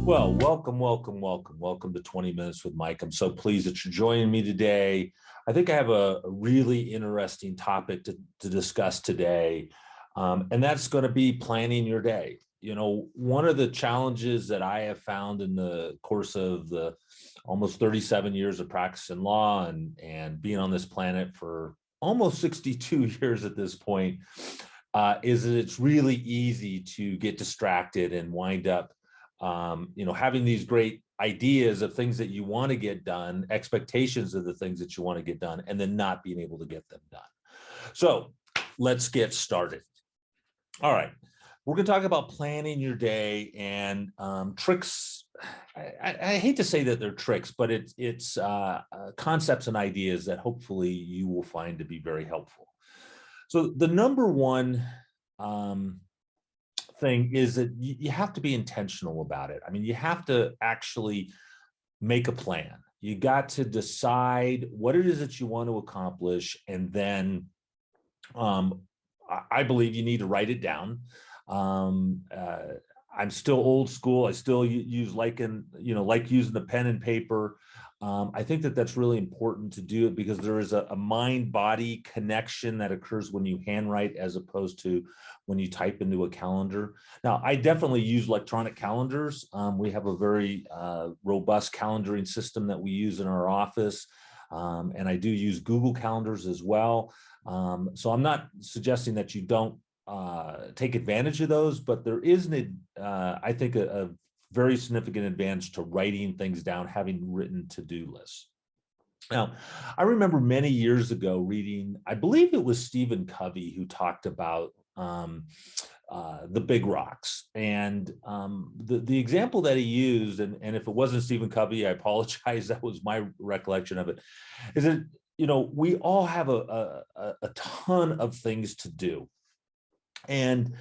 Well, welcome to 20 Minutes with Mike. I'm so pleased that you're joining me today. I think I have a really interesting topic to discuss today, and that's going to be planning your day. You know, one of the challenges that I have found in the course of the almost 37 years of practicing law and being on this planet for almost 62 years at this point, is that it's really easy to get distracted and wind up having these great ideas of things that you want to get done, expectations of the things that you want to get done, and then not being able to get them done. So let's get started. All right, we're going to talk about planning your day and tricks. I hate to say that they're tricks, but it's concepts and ideas that hopefully you will find to be very helpful. So the number one thing is that you have to be intentional about it. I mean, you have to actually make a plan. You got to decide what it is that you want to accomplish, and then I believe you need to write it down. I'm still old school. I still use like using the pen and paper. I think that that's really important to do it because there is a mind-body connection that occurs when you handwrite as opposed to when you type into a calendar. Now, I definitely use electronic calendars. We have a very robust calendaring system that we use in our office, and I do use Google Calendars as well. So I'm not suggesting that you don't take advantage of those, but there is I think a very significant advantage to writing things down, having written to-do lists. Now, I remember many years ago reading, I believe it was Stephen Covey who talked about the big rocks. And the example that he used, and if it wasn't Stephen Covey, I apologize, that was my recollection of it, is that, we all have a ton of things to do. And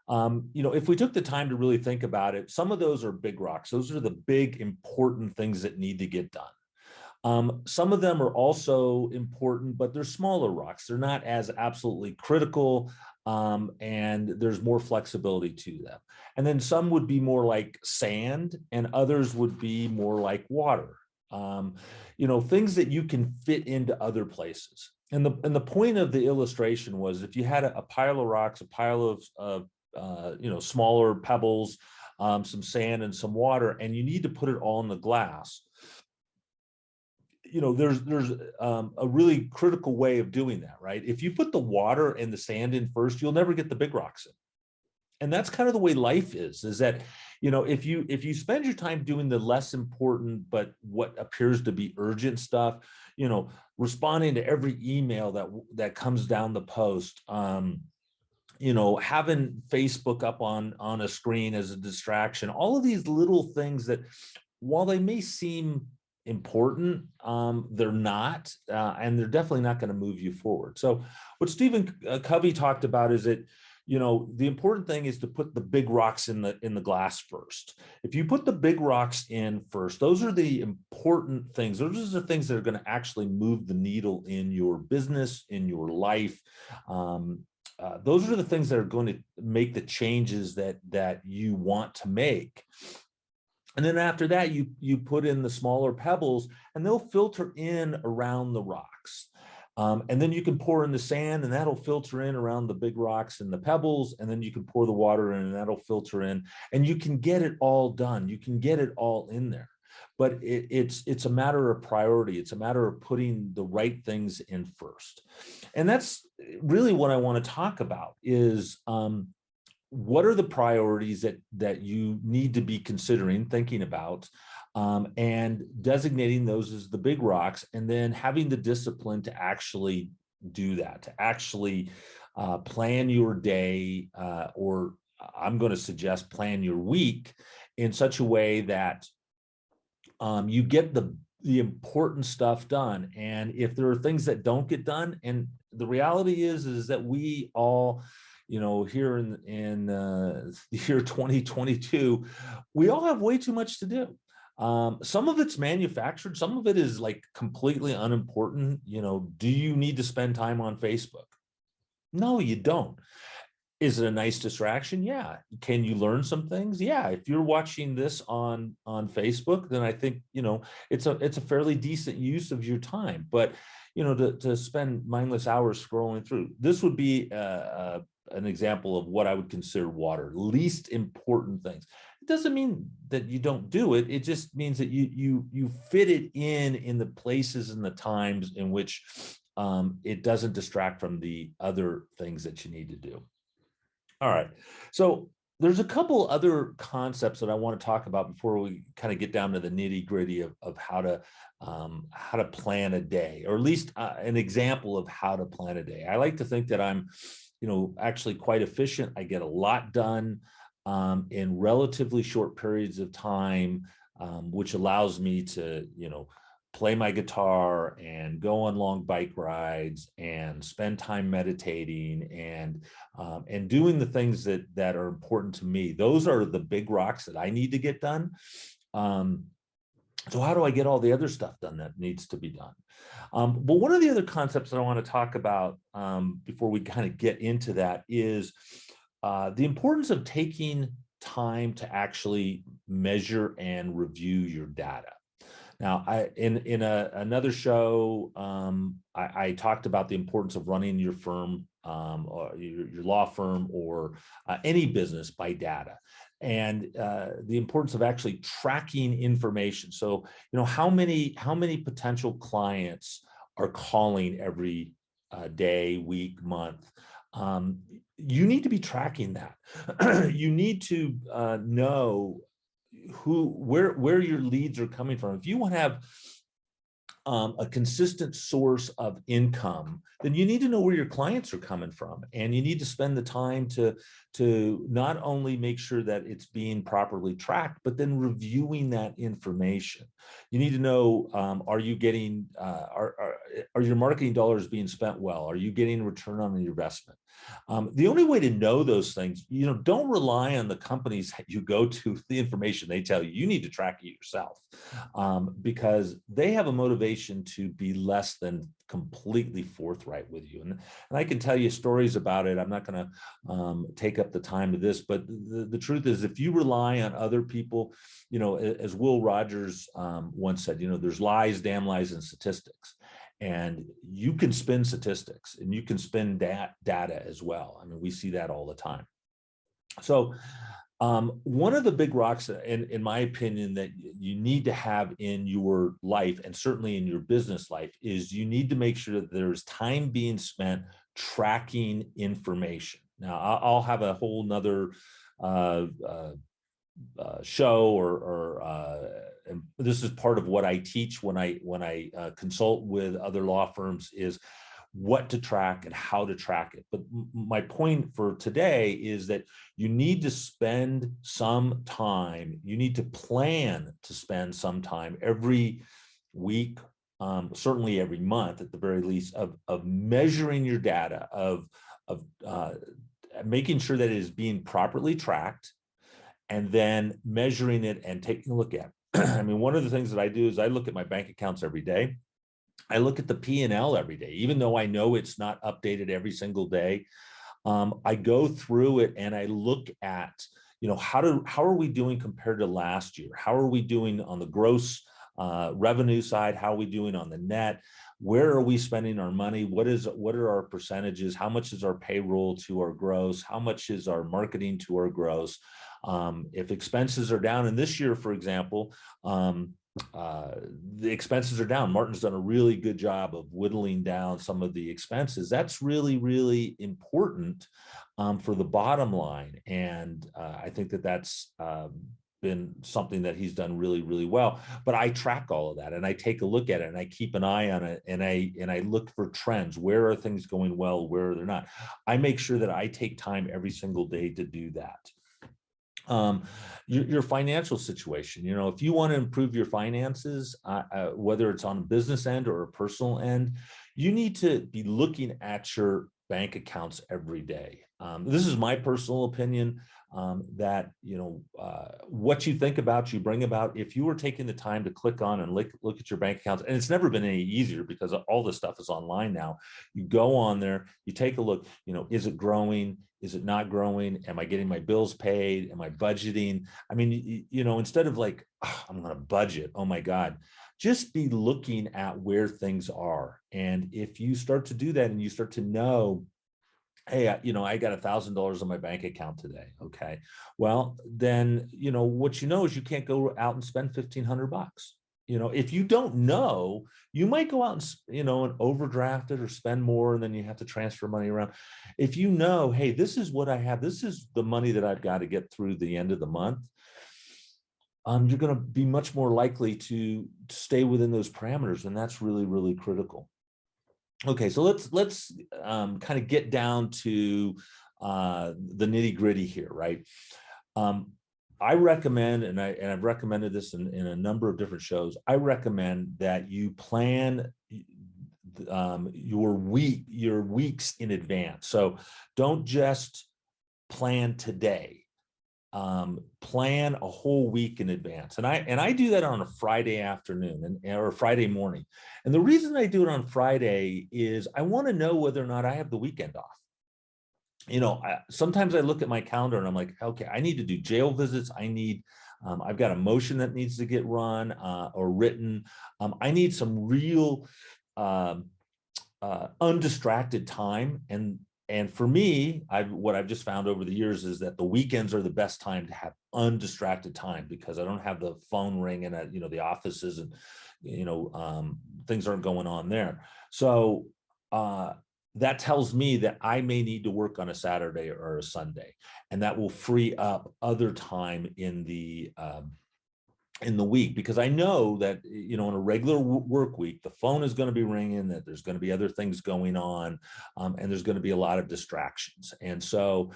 if we took the time to really think about it, some of those are big rocks. Those are the big, important things that need to get done. Some of them are also important, but they're smaller rocks. They're not as absolutely critical, and there's more flexibility to them. And then some would be more like sand, and others would be more like water. Things that you can fit into other places. And the point of the illustration was, if you had a pile of rocks, a pile of smaller pebbles, some sand and some water, and you need to put it all in the glass. There's a really critical way of doing that, right? If you put the water and the sand in first, you'll never get the big rocks in. And that's kind of the way life is that, if you spend your time doing the less important, but what appears to be urgent stuff, responding to every email that comes down the post, having Facebook up on a screen as a distraction, all of these little things that, while they may seem important, they're not, and they're definitely not going to move you forward. So what Stephen Covey talked about is that, the important thing is to put the big rocks in the glass first. If you put the big rocks in first, those are the important things. Those are the things that are going to actually move the needle in your business, in your life. Those are the things that are going to make the changes that you want to make. And then after that, you put in the smaller pebbles, and they'll filter in around the rocks. And then you can pour in the sand, and that'll filter in around the big rocks and the pebbles. And then you can pour the water in, and that'll filter in. And you can get it all done. You can get it all in there. But it's a matter of priority. It's a matter of putting the right things in first. And that's really what I want to talk about is, what are the priorities that you need to be considering, thinking about, and designating those as the big rocks, and then having the discipline to actually do that, to actually plan your day, or I'm going to suggest plan your week in such a way that you get the important stuff done. And if there are things that don't get done, and the reality is that we all, here in the year 2022, we all have way too much to do. Some of it's manufactured, some of it is like completely unimportant. Do you need to spend time on Facebook? No, you don't. Is it a nice distraction? Yeah. Can you learn some things? Yeah. If you're watching this on Facebook, then I think, it's a fairly decent use of your time. But, to spend mindless hours scrolling through, this would be an example of what I would consider water, least important things. It doesn't mean that you don't do it. It just means that you fit it in the places and the times in which it doesn't distract from the other things that you need to do. All right. So there's a couple other concepts that I want to talk about before we kind of get down to the nitty gritty of how to plan a day, or at least an example of how to plan a day. I like to think that I'm, actually quite efficient. I get a lot done in relatively short periods of time, which allows me to, play my guitar and go on long bike rides and spend time meditating and doing the things that are important to me. Those are the big rocks that I need to get done. So how do I get all the other stuff done that needs to be done? But one of the other concepts that I want to talk about before we kind of get into that is the importance of taking time to actually measure and review your data. Now, in another show, I talked about the importance of running your firm or your law firm or any business by data, and the importance of actually tracking information. So, how many potential clients are calling every day, week, month? You need to be tracking that. You need to know where your leads are coming from. If you want to have a consistent source of income, then you need to know where your clients are coming from, and you need to spend the time to not only make sure that it's being properly tracked, but then reviewing that information. You need to know, are you getting are your marketing dollars being spent well? Are you getting a return on your investment? The only way to know those things, don't rely on the companies that you go to, the information they tell you. You need to track it yourself, because they have a motivation to be less than completely forthright with you. And I can tell you stories about it. I'm not going to take up the time of this, but the truth is, if you rely on other people, as Will Rogers once said, there's lies, damn lies, and statistics. And you can spin statistics and you can spin data as well. I mean, we see that all the time. So one of the big rocks, in my opinion, that you need to have in your life, and certainly in your business life, is you need to make sure that there's time being spent tracking information. Now, I'll have a whole nother show, and this is part of what I teach when I consult with other law firms, is what to track and how to track it. But my point for today is that you need to spend some time, you need to plan to spend some time every week, certainly every month at the very least, of measuring your data, of making sure that it is being properly tracked, and then measuring it and taking a look at it. I mean, one of the things that I do is I look at my bank accounts every day. I look at the P&L every day, even though I know it's not updated every single day. I go through it and I look at, how are we doing compared to last year? How are we doing on the gross revenue side? How are we doing on the net? Where are we spending our money? What are our percentages? How much is our payroll to our gross? How much is our marketing to our gross? If expenses are down, and this year, for example, the expenses are down. Martin's done a really good job of whittling down some of the expenses. That's really, really important for the bottom line. And I think that that's been something that he's done really, really well. But I track all of that and I take a look at it and I keep an eye on it, and I look for trends. Where are things going well? Where are they not? I make sure that I take time every single day to do that. Your financial situation, if you want to improve your finances, whether it's on a business end or a personal end, you need to be looking at your bank accounts every day. This is my personal opinion. that, what you think about, you bring about. If you were taking the time to click on and look at your bank accounts, and it's never been any easier because all this stuff is online now. You go on there, you take a look, is it growing? Is it not growing? Am I getting my bills paid? Am I budgeting? I mean, instead of like, oh, I'm going to budget, oh my God, just be looking at where things are. And if you start to do that and you start to know, hey, I got $1,000 in my bank account today. Okay. Well, then, what is you can't go out and spend $1,500. If you don't know, you might go out and overdraft it or spend more, and then you have to transfer money around. If you know, hey, this is what I have, this is the money that I've got to get through the end of the month, you're going to be much more likely to stay within those parameters. And that's really, really critical. Okay, so let's kind of get down to the nitty gritty here, right? I recommend, and I've recommended this in a number of different shows, I recommend that you plan your weeks in advance. So don't just plan today. Plan a whole week in advance. And I do that on a Friday afternoon or Friday morning. And the reason I do it on Friday is I want to know whether or not I have the weekend off. Sometimes I look at my calendar and I'm like, okay, I need to do jail visits. I've got a motion that needs to get run or written. I need some real undistracted time. And for me, what I've just found over the years is that the weekends are the best time to have undistracted time, because I don't have the phone ringing at, the offices, and, things aren't going on there. So that tells me that I may need to work on a Saturday or a Sunday, and that will free up other time in the week, because I know that, in a regular work week, the phone is going to be ringing, that there's going to be other things going on, and there's going to be a lot of distractions. And so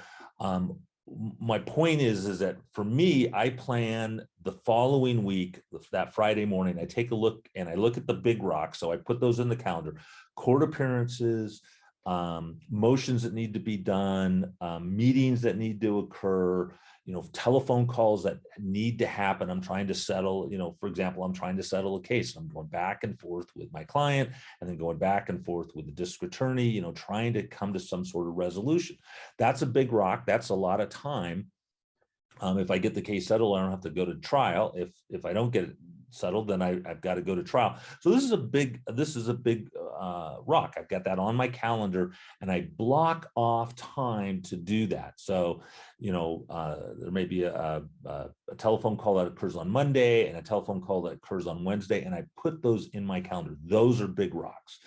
my point is that for me, I plan the following week, that Friday morning, I take a look and I look at the big rocks. So I put those in the calendar: court appearances, motions that need to be done, meetings that need to occur, telephone calls that need to happen. I'm trying to settle, for example, I'm trying to settle a case. I'm going back and forth with my client, and then going back and forth with the district attorney, trying to come to some sort of resolution. That's a big rock. That's a lot of time. If I get the case settled, I don't have to go to trial. If I don't get it settled, then I've got to go to trial. So this is a big rock. I've got that on my calendar, and I block off time to do that. So, there may be a telephone call that occurs on Monday and a telephone call that occurs on Wednesday, and I put those in my calendar. Those are big rocks.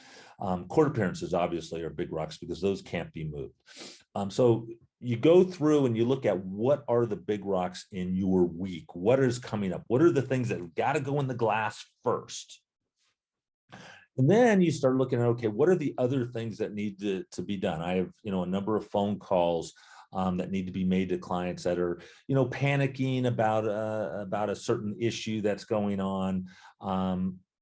Court appearances obviously are big rocks because those can't be moved. So you go through and you look at what are the big rocks in your week. What is coming up? What are the things that have got to go in the glass first? And then you start looking at, okay, what are the other things that need to be done? I have, a number of phone calls that need to be made to clients that are, panicking about a certain issue that's going on.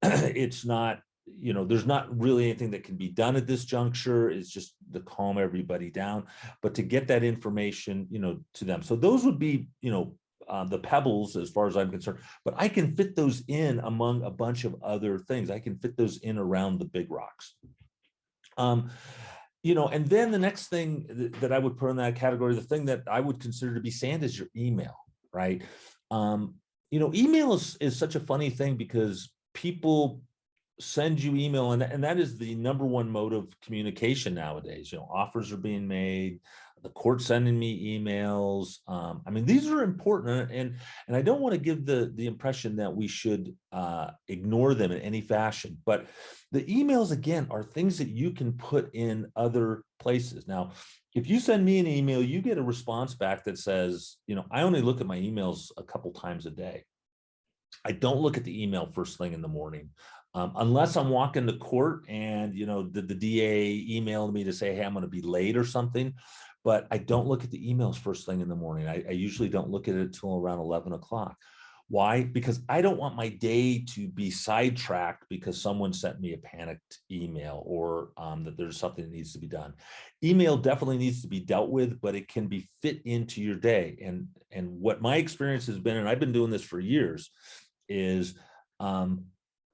It's not, there's not really anything that can be done at this juncture. It's just to calm everybody down, but to get that information, to them. So those would be, the pebbles as far as I'm concerned, but I can fit those in among a bunch of other things. I can fit those in around the big rocks. And then the next thing that I would put in that category, the thing that I would consider to be sand, is your email, right? Email is such a funny thing because people send you email, and that is the number one mode of communication nowadays. Offers are being made, the court's sending me emails. I mean, these are important, and I don't want to give the impression that we should ignore them in any fashion. But the emails, again, are things that you can put in other places. Now, if you send me an email, you get a response back that says, I only look at my emails a couple times a day. I don't look at the email first thing in the morning. Unless I'm walking to court and, the DA emailed me to say, hey, I'm going to be late or something, but I don't look at the emails first thing in the morning. I usually don't look at it until around 11 o'clock. Why? Because I don't want my day to be sidetracked because someone sent me a panicked email, or that there's something that needs to be done. Email definitely needs to be dealt with, but it can be fit into your day. And what my experience has been, and I've been doing this for years, is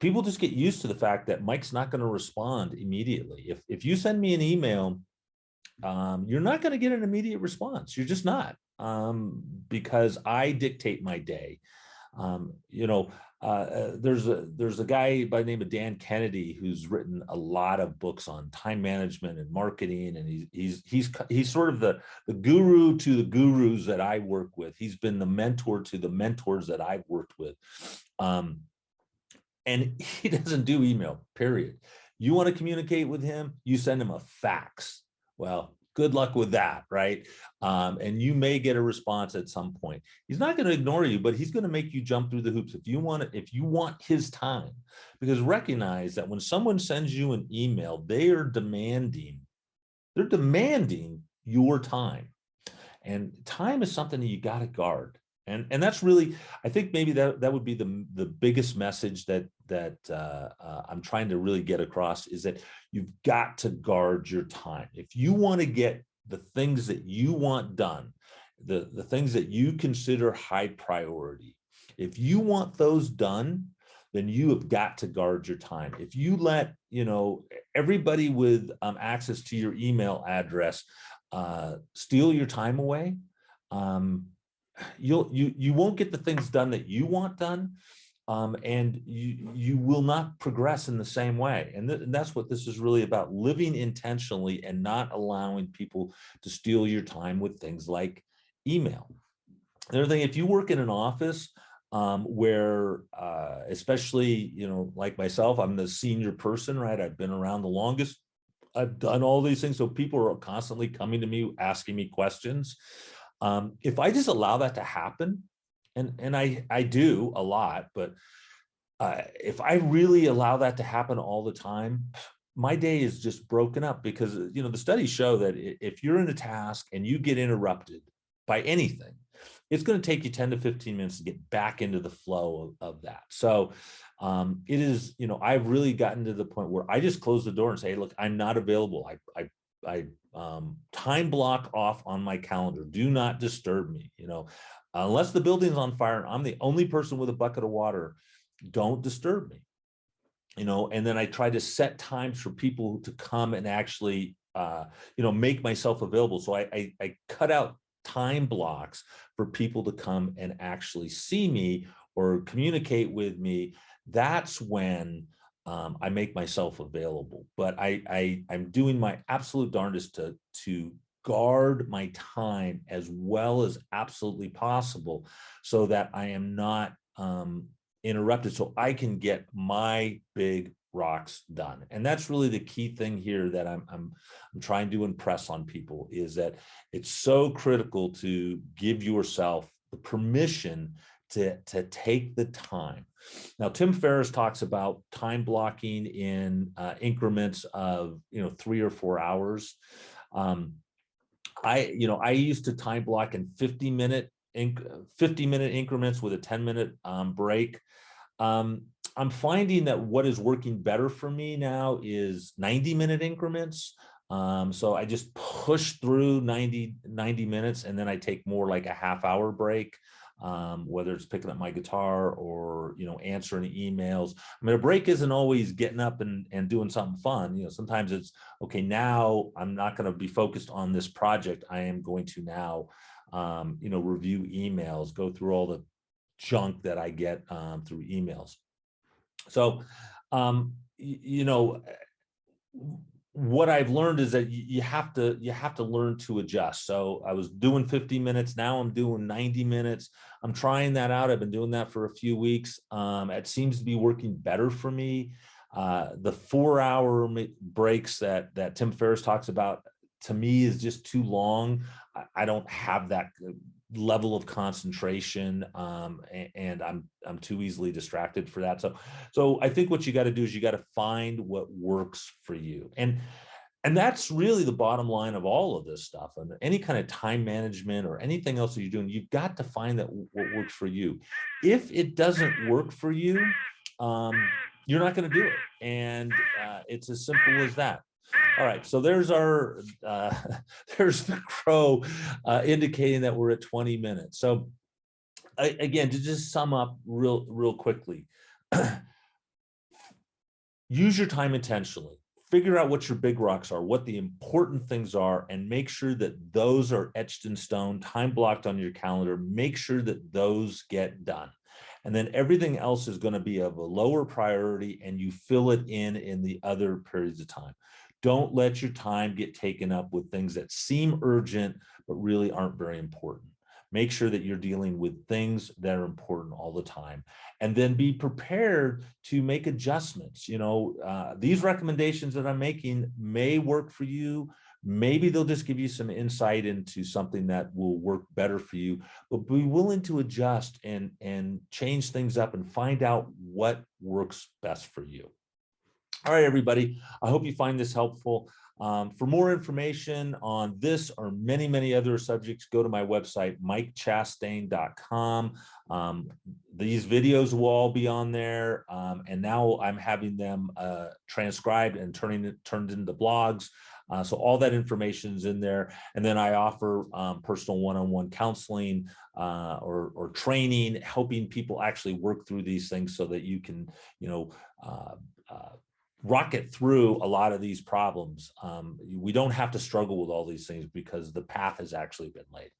people just get used to the fact that Mike's not going to respond immediately. If you send me an email, you're not going to get an immediate response. You're just not, because I dictate my day. There's a guy by the name of Dan Kennedy who's written a lot of books on time management and marketing, and he's sort of the guru to the gurus that I work with. He's been the mentor to the mentors that I've worked with, and he doesn't do email, period. You want to communicate with him, you send him a fax. Well, good luck with that, right? And you may get a response at some point. He's not going to ignore you, but he's going to make you jump through the hoops if you want his time. Because recognize that when someone sends you an email, they're demanding your time. And time is something that you got to guard. And that's really, I think maybe that would be the biggest message that I'm trying to really get across, is that you've got to guard your time. If you want to get the things that you want done, the things that you consider high priority, if you want those done, then you have got to guard your time. If you let everybody with access to your email address steal your time away, you won't get the things done that you want done, and you will not progress in the same way. And that's what this is really about: living intentionally and not allowing people to steal your time with things like email. The other thing, if you work in an office where, especially like myself, I'm the senior person, right? I've been around the longest. I've done all these things, so people are constantly coming to me asking me questions. If I just allow that to happen, and I do a lot, but if I really allow that to happen all the time, my day is just broken up. Because the studies show that if you're in a task and you get interrupted by anything, it's going to take you 10 to 15 minutes to get back into the flow of that. So it is, I've really gotten to the point where I just close the door and say, look, I'm not available. I time block off on my calendar. Do not disturb me. Unless the building's on fire and I'm the only person with a bucket of water, don't disturb me. And then I try to set times for people to come and actually, make myself available. So I cut out time blocks for people to come and actually see me or communicate with me. That's when I make myself available. But I'm doing my absolute darndest to guard my time as well as absolutely possible, so that I am not interrupted, so I can get my big rocks done. And that's really the key thing here that I'm trying to impress on people, is that it's so critical to give yourself the permission to take the time. Now, Tim Ferriss talks about time blocking in increments of 3 or 4 hours. I used to time block in 50-minute increments with a 10-minute break. I'm finding that what is working better for me now is 90-minute increments. So I just push through 90 minutes, and then I take more like a half-hour break, whether it's picking up my guitar or answering emails. I mean, a break isn't always getting up and doing something fun. Sometimes it's, okay, now I'm not going to be focused on this project. I am going to now review emails, go through all the junk that I get through emails. So what I've learned is that you have to learn to adjust. So I was doing 50 minutes, now I'm doing 90 minutes. I'm trying that out. I've been doing that for a few weeks. It seems to be working better for me. The 4-hour breaks that Tim Ferriss talks about, to me, is just too long. I don't have that level of concentration, and I'm too easily distracted for that. So I think what you got to do is you got to find what works for you. And And that's really the bottom line of all of this stuff. And any kind of time management or anything else that you're doing, you've got to find that what works for you. If it doesn't work for you, you're not going to do it. And it's as simple as that. All right, so there's our there's the crow indicating that we're at 20 minutes. So again, to just sum up real quickly, use your time intentionally. Figure out what your big rocks are, what the important things are, and make sure that those are etched in stone, time blocked on your calendar. Make sure that those get done. And then everything else is going to be of a lower priority, and you fill it in the other periods of time. Don't let your time get taken up with things that seem urgent, but really aren't very important. Make sure that you're dealing with things that are important all the time, and then be prepared to make adjustments. These recommendations that I'm making may work for you. Maybe they'll just give you some insight into something that will work better for you, but be willing to adjust and change things up and find out what works best for you. All right, everybody, I hope you find this helpful. For more information on this or many other subjects, go to my website, mikechastain.com. These videos will all be on there, and now I'm having them transcribed and turned into blogs. So all that information is in there. And then I offer personal one-on-one counseling or training, helping people actually work through these things so that you can, rocket through a lot of these problems. We don't have to struggle with all these things because the path has actually been laid.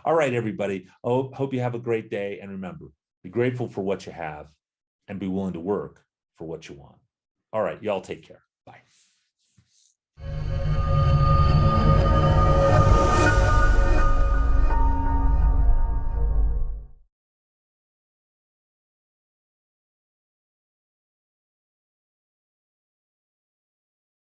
All right, everybody. Hope you have a great day. And remember, be grateful for what you have and be willing to work for what you want. All right, y'all take care. Bye.